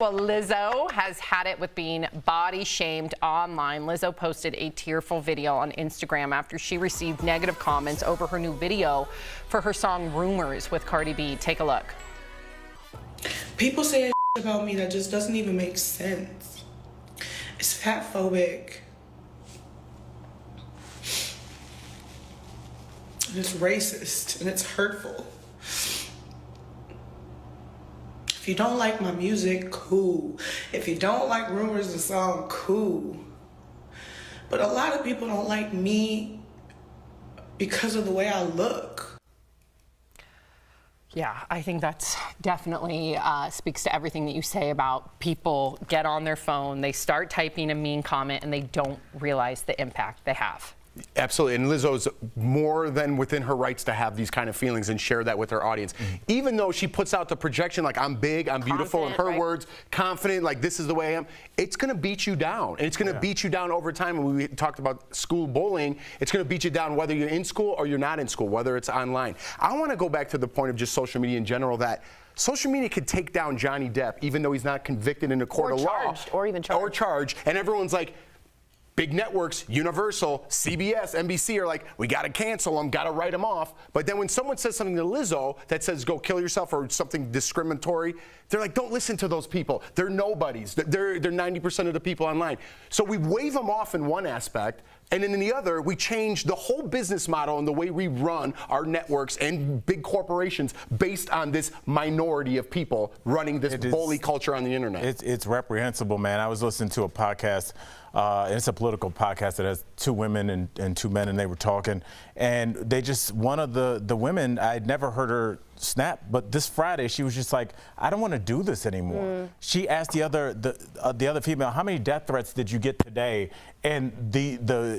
Well, Lizzo has had it with being body shamed online. Lizzo posted a tearful video on Instagram after she received negative comments over her new video for her song Rumors with Cardi B. Take a look. People say about me that just doesn't even make sense. It's fat phobic. And it's racist and it's hurtful. If you don't like my music, cool. If you don't like Rumors the song, cool. But a lot of people don't like me because of the way I look. Yeah, I think that's definitely speaks to everything that you say about people get on their phone, they start typing a mean comment, and they don't realize the impact they have. Absolutely, and Lizzo's more than within her rights to have these kind of feelings and share that with her audience. Even though she puts out the projection like I'm big, I'm beautiful, in her words, confident, like this is the way I am, it's going to beat you down. And it's going to beat you down over time. And we talked about school bullying. It's going to beat you down whether you're in school or you're not in school, whether it's online. I want to go back to the point of just social media in general, that social media could take down Johnny Depp even though he's not convicted in a court of law. Or even charged. Or charged. And everyone's like, big networks, Universal, CBS, NBC are like, we got to cancel them, got to write them off. But then when someone says something to Lizzo that says go kill yourself or something discriminatory, they're like, don't listen to those people. They're nobodies. They're 90% of the people online. So we wave them off in one aspect, and then in the other, we change the whole business model and the way we run our networks and big corporations based on this minority of people running this bully culture on the internet. It's reprehensible, man. I was listening to a podcast. It's a political podcast that has two women and two men, and they were talking. And they just, one of the women, I'd never heard her snap, but this Friday she was just like, I don't want to do this anymore. She asked the other female, how many death threats did you get today? And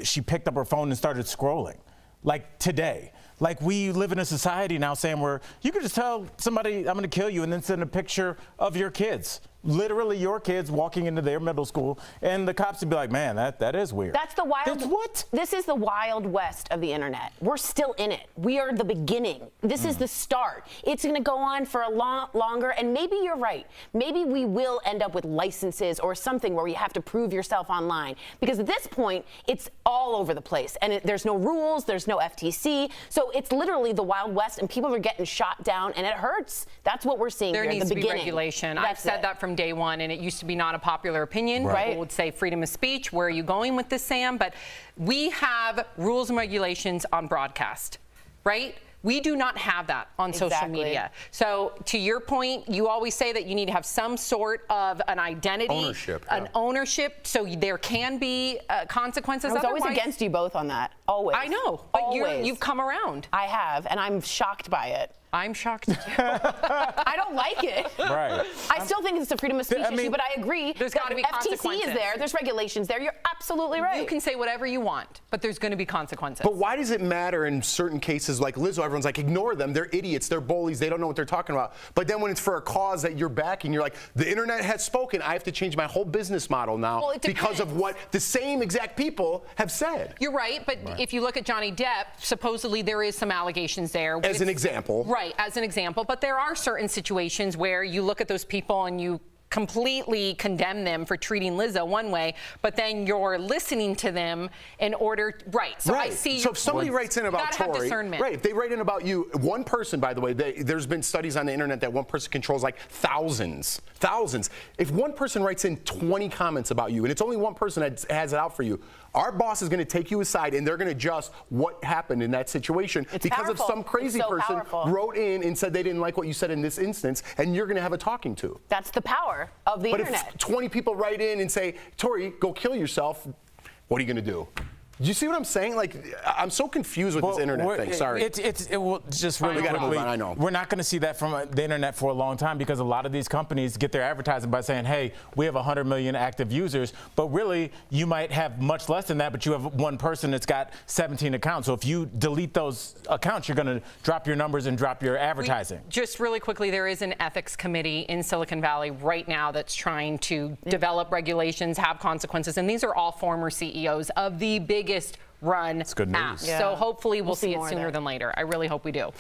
she picked up her phone and started scrolling, like today. Like, we live in a society now saying where you can just tell somebody, I'm going to kill you, and then send a picture of your kids. Literally your kids walking into their middle school, and the cops would be like, man, that is weird. That's the wild. What? This is the wild west of the internet. We're still in it. We are the beginning. This is the start. It's going to go on for a lot longer, and maybe you're right. Maybe we will end up with licenses or something where you have to prove yourself online, because at this point, it's all over the place, and there's no rules, there's no FTC, so it's literally the Wild West, and people are getting shot down, and it hurts. That's what we're seeing there here needs at the to beginning. Be regulation. I've said that from day one, and it used to be not a popular opinion. Right. People would say freedom of speech. Where are you going with this, Sam? But we have rules and regulations on broadcast, right? We do not have that on social media. So to your point, you always say that you need to have some sort of an identity, ownership, so there can be consequences. I was always against you both on that, always. I know, but you've come around. I have, and I'm shocked by it. I'm shocked. I don't like it. Right. I still think it's a freedom of speech issue, but I agree. There's got to be consequences. FTC is there. There's regulations there. You're absolutely right. You can say whatever you want, but there's going to be consequences. But why does it matter in certain cases like Lizzo? Everyone's like, ignore them. They're idiots. They're bullies. They don't know what they're talking about. But then when it's for a cause that you're backing, you're like, the internet has spoken. I have to change my whole business model now because of what the same exact people have said. You're right, but if you look at Johnny Depp, supposedly there is some allegations there. As an example. Right, as an example. But there are certain situations where you look at those people and you completely condemn them for treating Lizzo one way, but then you're listening to them in order, So I see. So if somebody writes in about Tori, right? If they write in about you, one person, by the way, there's been studies on the internet that one person controls like thousands. If one person writes in 20 comments about you, and it's only one person that has it out for you, our boss is going to take you aside and they're going to adjust what happened in that situation because of some crazy person wrote in and said they didn't like what you said in this instance, and you're going to have a talking to. That's the power of the internet. But if 20 people write in and say, Tori, go kill yourself, what are you going to do? Do you see what I'm saying? Like, I'm so confused with this internet thing. Sorry. It will just really quickly. I know. We're not going to see that from the internet for a long time because a lot of these companies get their advertising by saying, hey, we have 100 million active users, but really you might have much less than that, but you have one person that's got 17 accounts. So if you delete those accounts, you're going to drop your numbers and drop your advertising. Just really quickly, there is an ethics committee in Silicon Valley right now that's trying to develop regulations, have consequences, and these are all former CEOs of the biggest run apps. That's good news. So hopefully we'll see it sooner than later. I really hope we do.